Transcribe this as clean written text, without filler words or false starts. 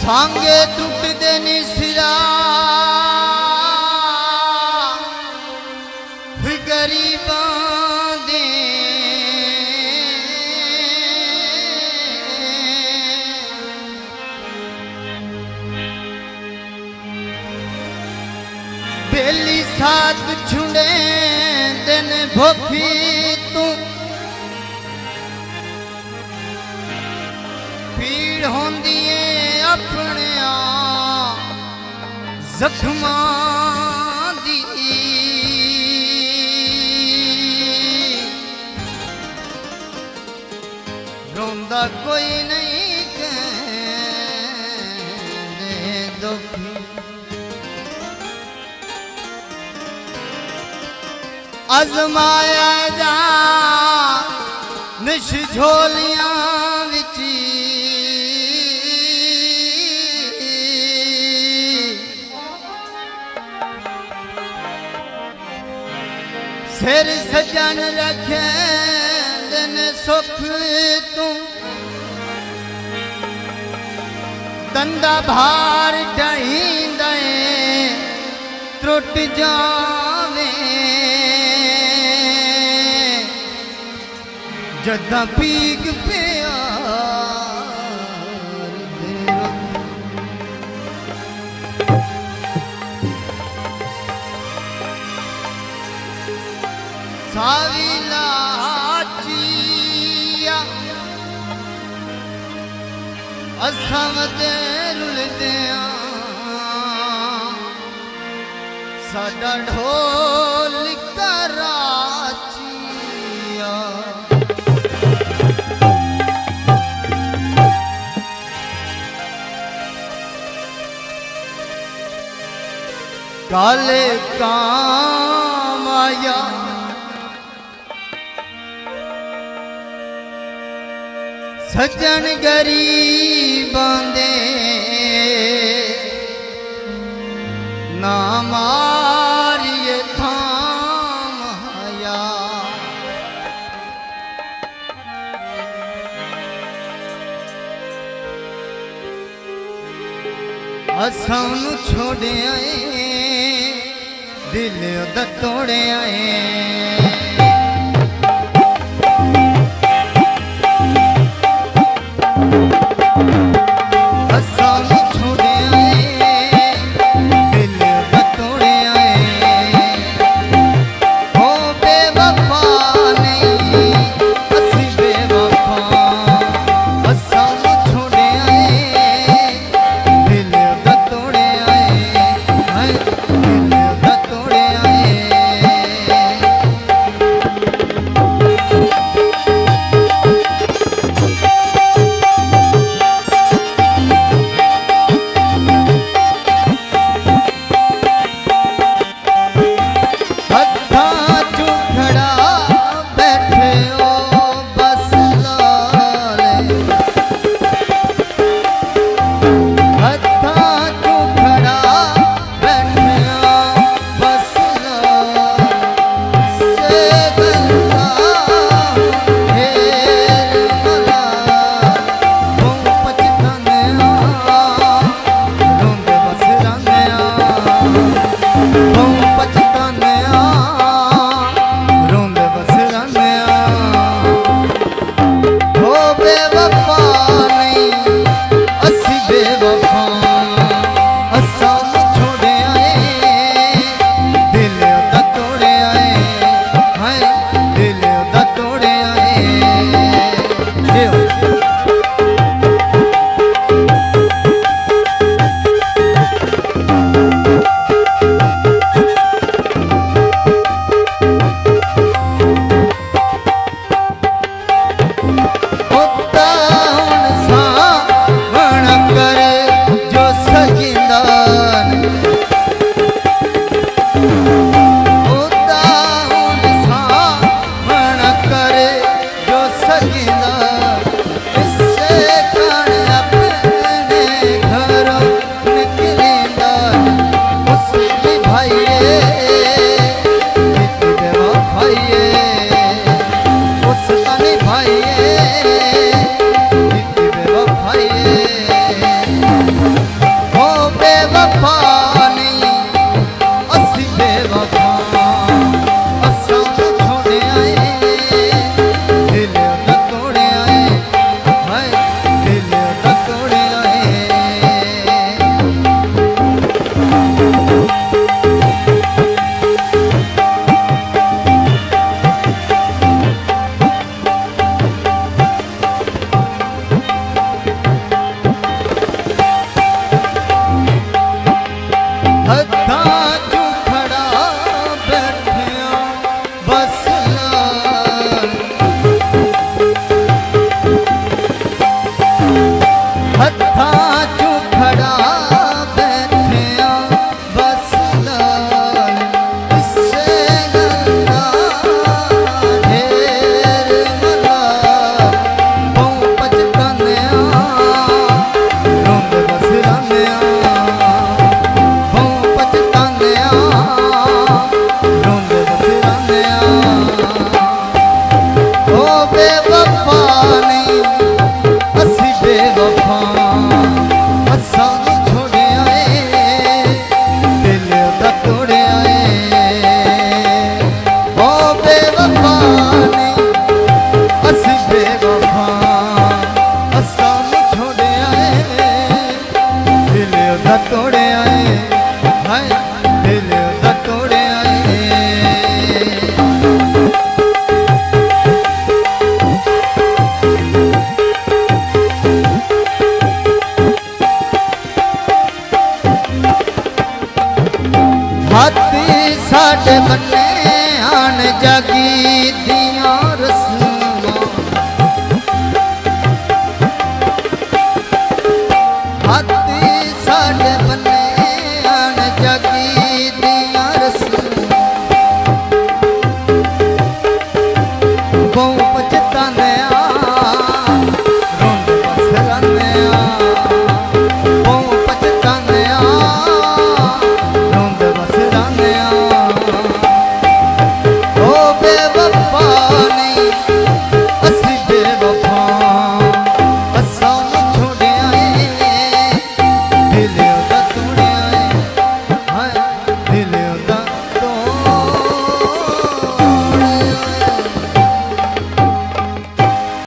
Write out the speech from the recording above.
सांगे टूटदे नी सिरा गरीबां दे बेली साथ छुड़े दिन भोखी तू पीड़ होंदी है अपने जख्मां दी रोंदा कोई नहीं कहने दुखी अजमाया जा निश झोलियां विची सिर सजन रखे दिन सुख तू दंदा भार ढहींदे त्रुट जावे जदा पीक प्यार दे सावी लाचिया असम दे रुलदिया साडा ढोल कराचिया काले काम आया सज्जन गरीबां दे ना मारिए थाम आया असां नूं छोड़े आए दिल दा तोड़े आए ਹੱਥਾਂ ਚੋਂ ਖੜਾ ਬੈਠਿਆ ਬਸ ਨਾਲ ਹੱਥਾਂ ਚੋਂ ਖੜਾ ਬੈਠਿਆ ਬਸ ਨਾਲ ਇਸੇ ਗੱਲ ਦਾ ਢੇਰ ਮਲਾ ਪਉ ਪਛਤਾਨਿਆ ਰੋਂਦ ਬਸ ਰਾਨਿਆ ਪਉ ਪਛਤਾਨਿਆ ਰੋਂਦ ਬਸ ਰਾਨਿਆ ਓ ਬੇਵਫਾ ਨਹੀਂ ਅਸੀਂ ਬੇਵਫਾ ਅਸਾਂ ਨੂੰ ਛੋੜਿਆ ਏ ਦਿਲ ਦਾ ਤੋੜਿਆ ਏ ਓ ਬੇਵਫਾ ਨਹੀਂ ਅਸੀਂ ਬੇਵਫਾ ਅਸਾਂ ਨੂੰ ਛੋੜਿਆ ਏ ਦਿਲ ਦਾ ਤੋੜਿਆ ਏ ਹਾਏ ਦਿਲ ਦਾ ਤੋੜਿਆ ਏ ਹਾਥੀ ਸਾਡੇ ਬੰਨੇ ਆਣ ਜਾਗੀ ਦੀ